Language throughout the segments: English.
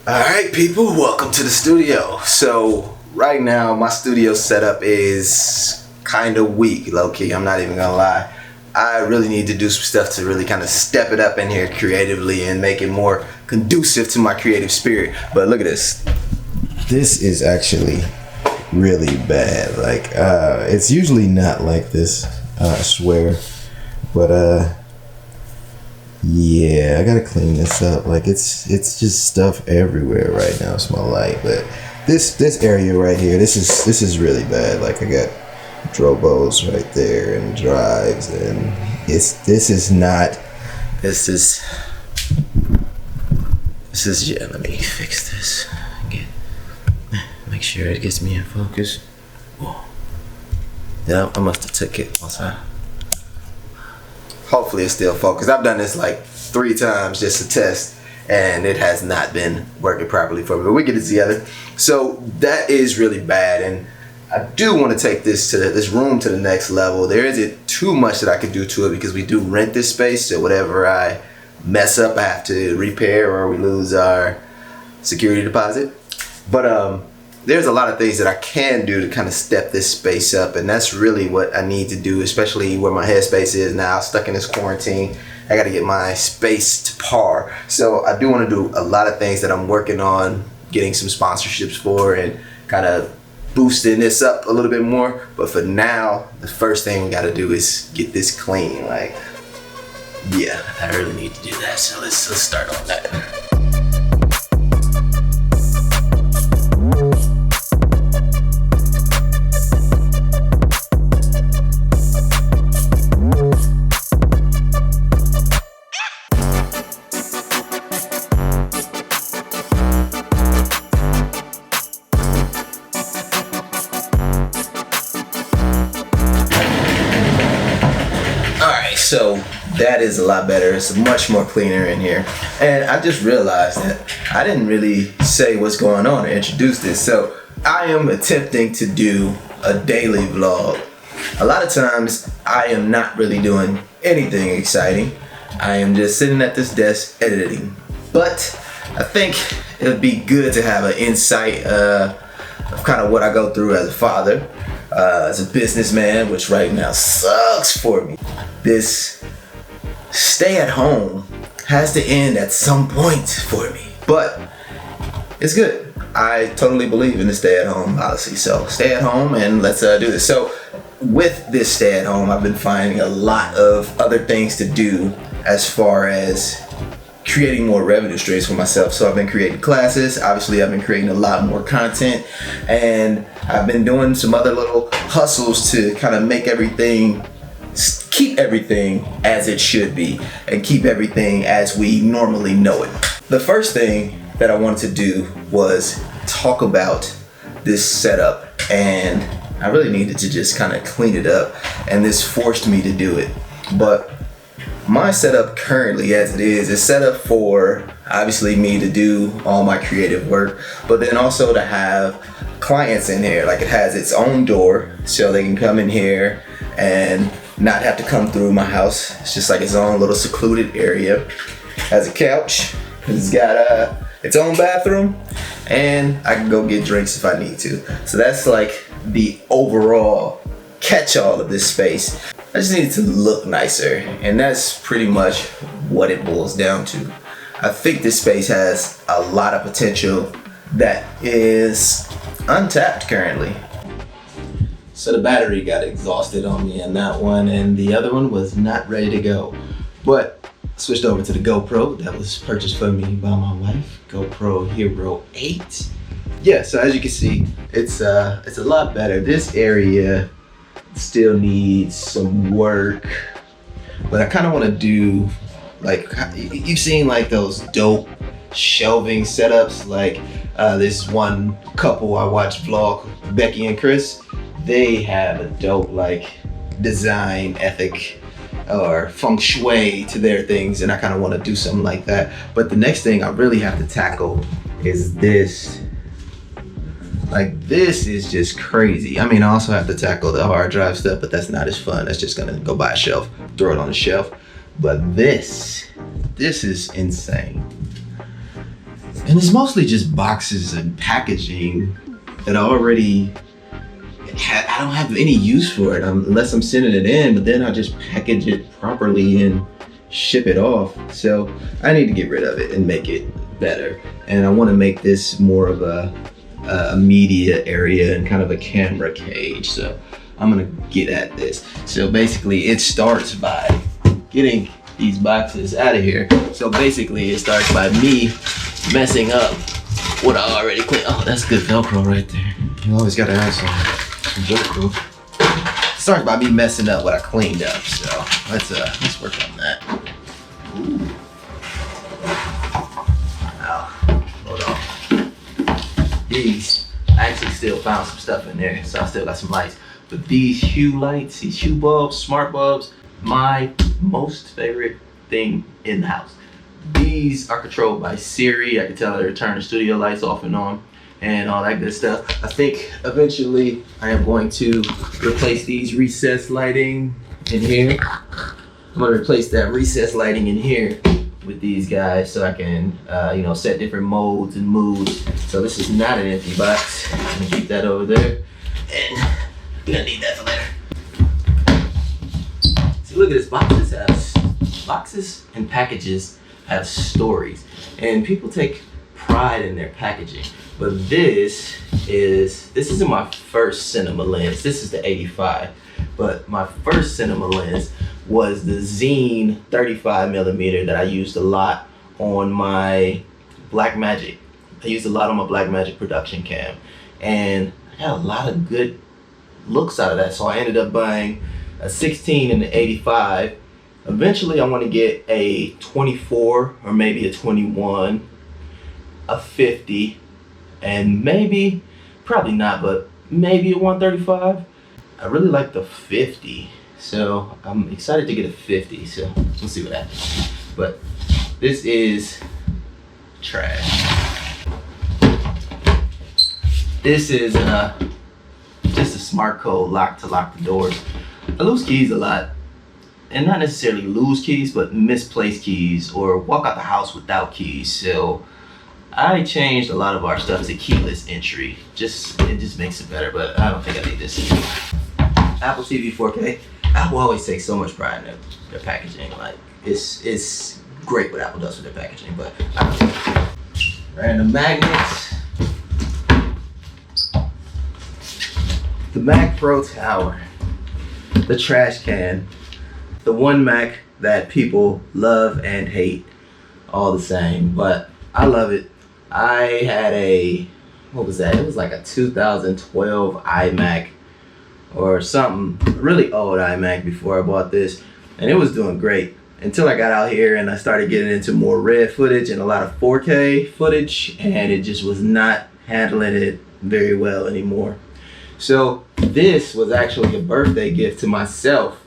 Alright people, welcome to the studio. So right now my studio setup is kind of weak, low-key, I'm not even gonna lie. I really need to do some stuff to really kind of step it up in here creatively and make it more conducive to my creative spirit. But look at this. This is actually really bad. Like it's usually not like this, I swear. But yeah, I gotta clean this up. Like it's just stuff everywhere right now. It's my light, but this area right here, this is really bad. Like I got drobos right there and drives, and this is yeah. Let me fix this. Make sure it gets me in focus. Whoa. Yeah, I must have took it outside. Hopefully it's still focused. I've done this like 3 times just to test, and it has not been working properly for me, but we get it together. So that is really bad, and I do want to take this room to the next level. There isn't too much that I can do to it because we do rent this space, so whatever I mess up I have to repair or we lose our security deposit. But there's a lot of things that I can do to kind of step this space up, and that's really what I need to do, especially where my headspace is now, stuck in this quarantine. I got to get my space to par. So I do want to do a lot of things that I'm working on getting some sponsorships for and kind of boosting this up a little bit more. But for now, the first thing we got to do is get this clean. Like, yeah, I really need to do that. So let's start on that. So that is a lot better. It's much more cleaner in here. And I just realized that I didn't really say what's going on or introduce this. So I am attempting to do a daily vlog. A lot of times I am not really doing anything exciting. I am just sitting at this desk editing. But I think it would be good to have an insight of kind of what I go through as a father. As a businessman, which right now sucks for me. This stay at home has to end at some point for me, but it's good. I totally believe in the stay at home policy, so stay at home and let's do this. So with this stay at home, I've been finding a lot of other things to do as far as creating more revenue streams for myself. So I've been creating classes, obviously I've been creating a lot more content, and I've been doing some other little hustles to kind of make everything, keep everything as it should be and keep everything as we normally know it. The first thing that I wanted to do was talk about this setup, and I really needed to just kind of clean it up, and this forced me to do it. But my setup currently as it is set up for obviously me to do all my creative work, but then also to have clients in here. Like it has its own door so they can come in here and not have to come through my house. It's just like its own little secluded area. Has a couch, it's got its own bathroom, and I can go get drinks if I need to. So that's like the overall catch-all of this space. I just need it to look nicer, and that's pretty much what it boils down to. I think this space has a lot of potential that is untapped currently. So the battery got exhausted on me in that one, and the other one was not ready to go. But I switched over to the GoPro that was purchased for me by my wife, GoPro Hero 8. Yeah, so as you can see, it's a lot better. This area still needs some work, but I kind of want to do, like, you've seen like those dope shelving setups, like this one couple I watch vlog, Becky and Chris. They have a dope like design ethic or feng shui to their things, and I kind of want to do something like that. But the next thing I really have to tackle is this. Like, this is just crazy. I mean, I also have to tackle the hard drive stuff, but that's not as fun. That's just gonna go buy a shelf, throw it on the shelf. But this is insane. And it's mostly just boxes and packaging that I don't have any use for it unless I'm sending it in, but then I just package it properly and ship it off. So I need to get rid of it and make it better. And I want to make this more of a media area and kind of a camera cage. So I'm gonna get at this. So basically it starts by getting these boxes out of here. So basically it starts by me messing up what I already cleaned. Oh, that's good Velcro right there. You always gotta have some Velcro. It starts by me messing up what I cleaned up. So let's work on that. Ooh. Wow. Hold on. These, I actually still found some stuff in there, so I still got some lights. But these hue lights, these hue bulbs, smart bulbs, my most favorite thing in the house. These are controlled by Siri. I can tell her to turn the studio lights off and on and all that good stuff. I think eventually I am going to replace these recessed lighting in here. I'm gonna replace that recessed lighting in here with these guys so I can set different modes and moods. So this is not an empty box. I'm gonna keep that over there. And we're gonna need that for later. See, look at this. Boxes and packages have stories, and people take pride in their packaging. But this isn't my first cinema lens. This is the 85, but my first cinema lens was the Zine 35mm that I used a lot on my Blackmagic. I used a lot on my Blackmagic production cam, and I got a lot of good looks out of that. So I ended up buying a 16 and an 85. Eventually I want to get a 24 or maybe a 21, a 50, and maybe, probably not, but maybe a 135. I really like the 50, so I'm excited to get a 50, so we'll see what happens. But this is trash. This is just a smart code lock to lock the doors. I lose keys a lot. And not necessarily lose keys, but misplaced keys or walk out the house without keys. So I changed a lot of our stuff to keyless entry. It just makes it better, but I don't think I need this. Apple TV 4K. Apple always takes so much pride in their packaging. Like it's great what Apple does with their packaging, but I don't know. Random magnets. The Mac Pro Tower. The trash can. The one Mac that people love and hate all the same, but I love it. I had what was that? It was like a 2012 iMac or something, really old iMac before I bought this, and it was doing great until I got out here and I started getting into more red footage and a lot of 4K footage, and it just was not handling it very well anymore. So this was actually a birthday gift to myself.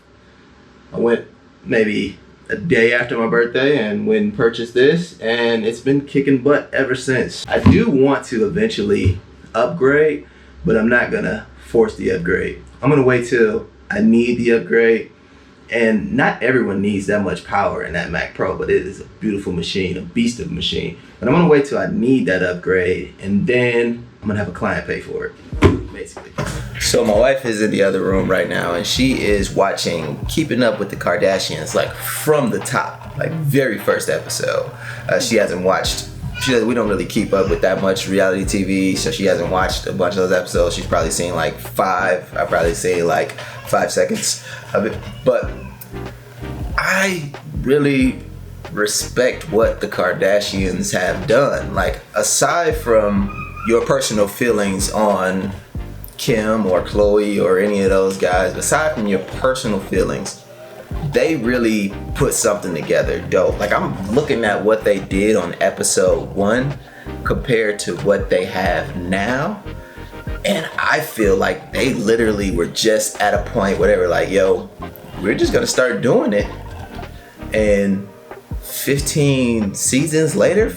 I went maybe a day after my birthday and went and purchased this, and it's been kicking butt ever since. I do want to eventually upgrade, but I'm not gonna force the upgrade. I'm gonna wait till I need the upgrade, and not everyone needs that much power in that Mac Pro, but it is a beautiful machine, a beast of a machine. But I'm gonna wait till I need that upgrade, and then I'm gonna have a client pay for it, basically. So my wife is in the other room right now, and she is watching Keeping Up with the Kardashians, like from the top, like very first episode. She hasn't watched, we don't really keep up with that much reality TV, so she hasn't watched a bunch of those episodes. She's probably seen like 5. I've probably seen like 5 seconds of it. But I really respect what the Kardashians have done. Like, aside from your personal feelings on Kim or Khloe or any of those guys, aside from your personal feelings, they really put something together dope. Like, I'm looking at what they did on episode 1 compared to what they have now, and I feel like they literally were just at a point where they were like, yo, we're just gonna start doing it. And 15 seasons later,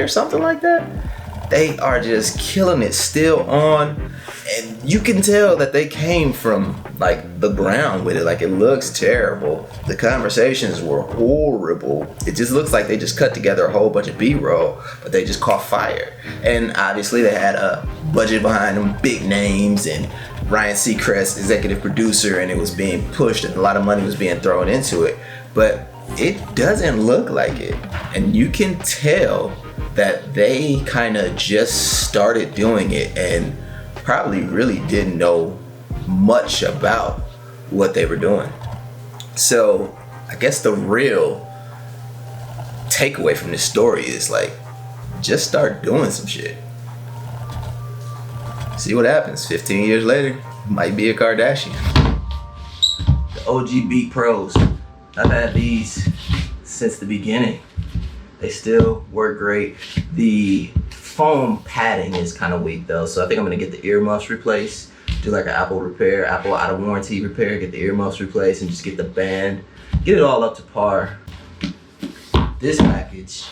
something like that, they are just killing it, still on. And you can tell that they came from like the ground with it. Like, it looks terrible. The conversations were horrible. It just looks like they just cut together a whole bunch of B-roll, but they just caught fire. And obviously they had a budget behind them, big names, and Ryan Seacrest, executive producer, and it was being pushed and a lot of money was being thrown into it. But it doesn't look like it. And you can tell that they kind of just started doing it and probably really didn't know much about what they were doing. So I guess the real takeaway from this story is like, just start doing some shit. See what happens. 15 years later, might be a Kardashian. The OG Beat Pros. I've had these since the beginning. They still work great. The foam padding is kind of weak though, so I think I'm gonna get the earmuffs replaced, do like an Apple repair, Apple out of warranty repair, get the earmuffs replaced, and just get the band, get it all up to par. This package,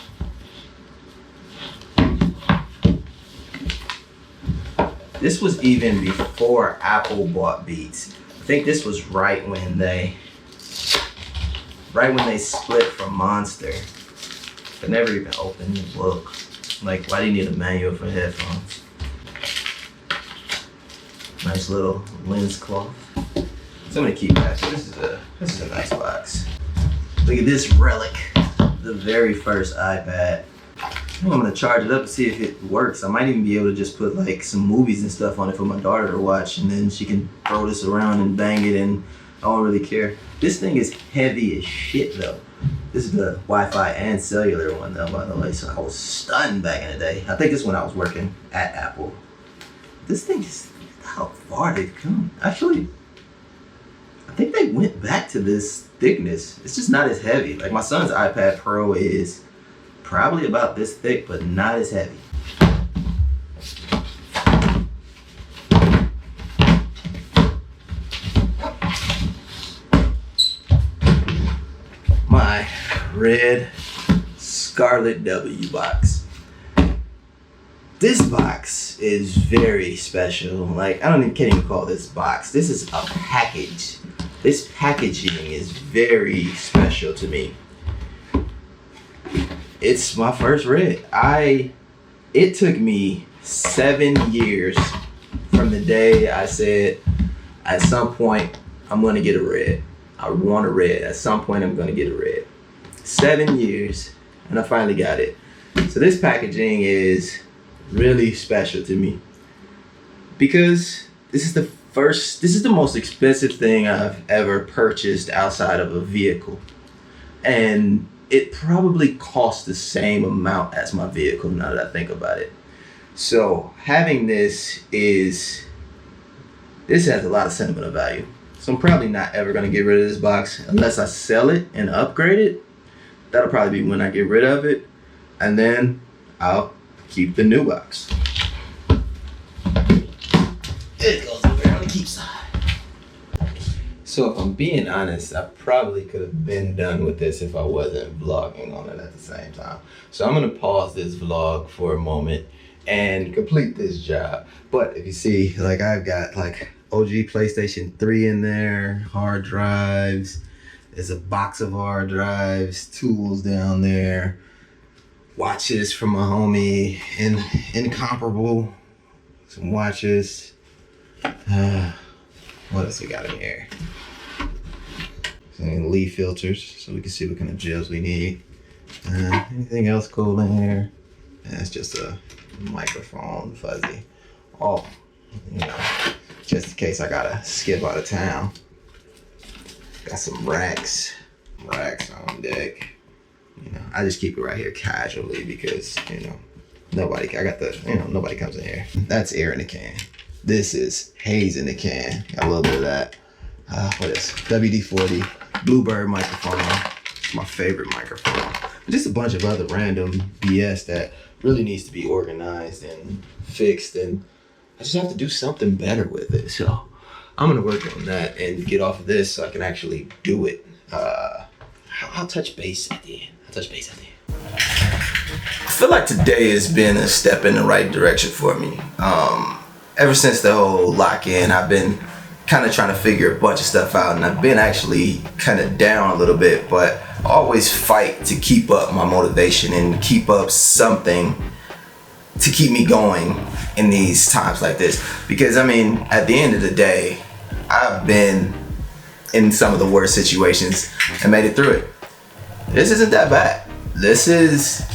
this was even before Apple bought Beats. I think this was right when they split from Monster. I never even opened the book. Like, why do you need a manual for headphones? Nice little lens cloth. So I'm gonna keep that. So this is a nice box. Look at this relic, the very first iPad. I think I'm gonna charge it up and see if it works. I might even be able to just put like some movies and stuff on it for my daughter to watch, and then she can throw this around and bang it, and I don't really care. This thing is heavy as shit though. This is the Wi-Fi and cellular one though, by the way, so I was stunned back in the day. I think this is when I was working at Apple. This thing is, how far they've come. Actually, I think they went back to this thickness. It's just not as heavy. Like, my son's iPad Pro is probably about this thick, but not as heavy. My red Scarlet W box. This box is very special. Like, I can't even call this box. This is a package. This packaging is very special to me. It's my first red. It took me 7 years from the day I said, at some point, I'm gonna get a red. I want a red. At some point, I'm gonna get a red. 7 years, and I finally got it. So this packaging is really special to me because this is the most expensive thing I've ever purchased outside of a vehicle. And it probably costs the same amount as my vehicle now that I think about it. So having this has a lot of sentimental value. So I'm probably not ever gonna get rid of this box unless I sell it and upgrade it. That'll probably be when I get rid of it. And then I'll keep the new box. It goes over on the keep side. So if I'm being honest, I probably could have been done with this if I wasn't vlogging on it at the same time. So I'm gonna pause this vlog for a moment and complete this job. But if you see, like, I've got like OG PlayStation 3 in there, hard drives. There's a box of hard drives, tools down there, watches from my homie, Incomparable, some watches. What else we got in here? Some leaf filters, so we can see what kind of gels we need. Anything else cool in here? That's just a microphone, fuzzy. Oh, just in case I gotta skip out of town. Got some racks on deck. I just keep it right here casually because, nobody comes in here. That's air in the can. This is haze in the can. Got a little bit of that. What is WD-40 Bluebird microphone. My favorite microphone. Just a bunch of other random BS that really needs to be organized and fixed, and I just have to do something better with it. So I'm gonna work on that and get off of this so I can actually do it. I'll touch base at the end. I feel like today has been a step in the right direction for me. ever since the whole lock-in, I've been kind of trying to figure a bunch of stuff out, and I've been actually kind of down a little bit, but I always fight to keep up my motivation and keep up something to keep me going in these times like this. Because I mean, at the end of the day, I've been in some of the worst situations and made it through it. This isn't that bad. This is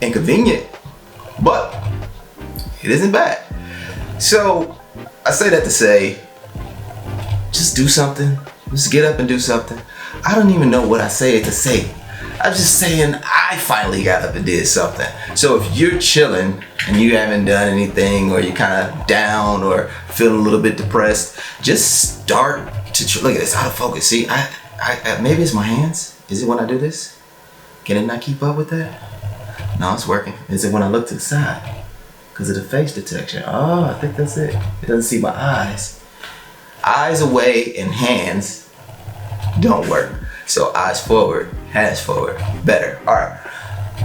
inconvenient, but it isn't bad. So I say that to say, just do something. Just get up and do something. I don't even know what I say it to say. I'm just saying I finally got up and did something. So if you're chilling and you haven't done anything, or you're kind of down or feeling a little bit depressed, just start to look at this, out of focus. See, I maybe it's my hands. Is it when I do this? Can it not keep up with that? No, it's working. Is it when I look to the side? Because of the face detection. Oh, I think that's it. It doesn't see my eyes. Eyes away and hands don't work. So eyes forward, hands forward, better. All right.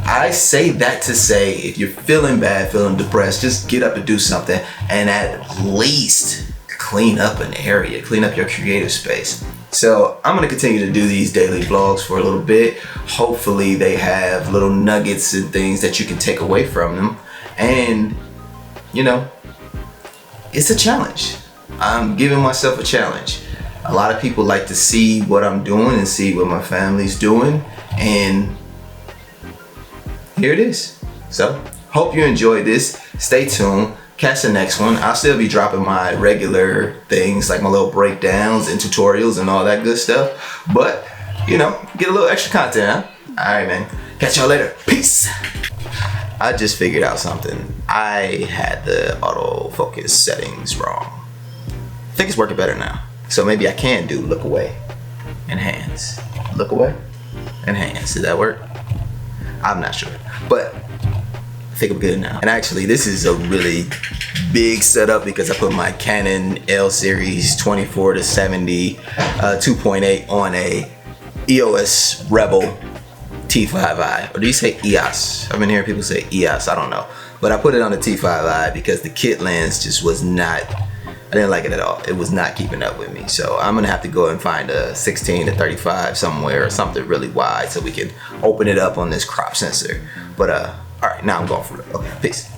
I say that to say, if you're feeling bad, feeling depressed, just get up and do something, and at least clean up an area, clean up your creative space. So I'm gonna continue to do these daily vlogs for a little bit. Hopefully they have little nuggets and things that you can take away from them. And you know, it's a challenge. I'm giving myself a challenge. A lot of people like to see what I'm doing and see what my family's doing, and here it is. So hope you enjoyed this. Stay tuned. Catch the next one. I'll still be dropping my regular things, like my little breakdowns and tutorials and all that good stuff. But, you know, get a little extra content, huh? All right, man. Catch y'all later. Peace. I just figured out something. I had the autofocus settings wrong. I think it's working better now. So maybe I can do look away and hands. Look away and hands. Did that work? I'm not sure, but I think I'm good now. And actually, this is a really big setup because I put my Canon L series 24 to 70 2.8 on a EOS Rebel T5i, or do you say EOS? I've been hearing people say EOS, I don't know. But I put it on the T5i because the kit lens just was not, I didn't like it at all. It was not keeping up with me. So I'm gonna have to go and find a 16 to 35 somewhere, or something really wide so we can open it up on this crop sensor. But all right, now I'm going for it. Okay, peace.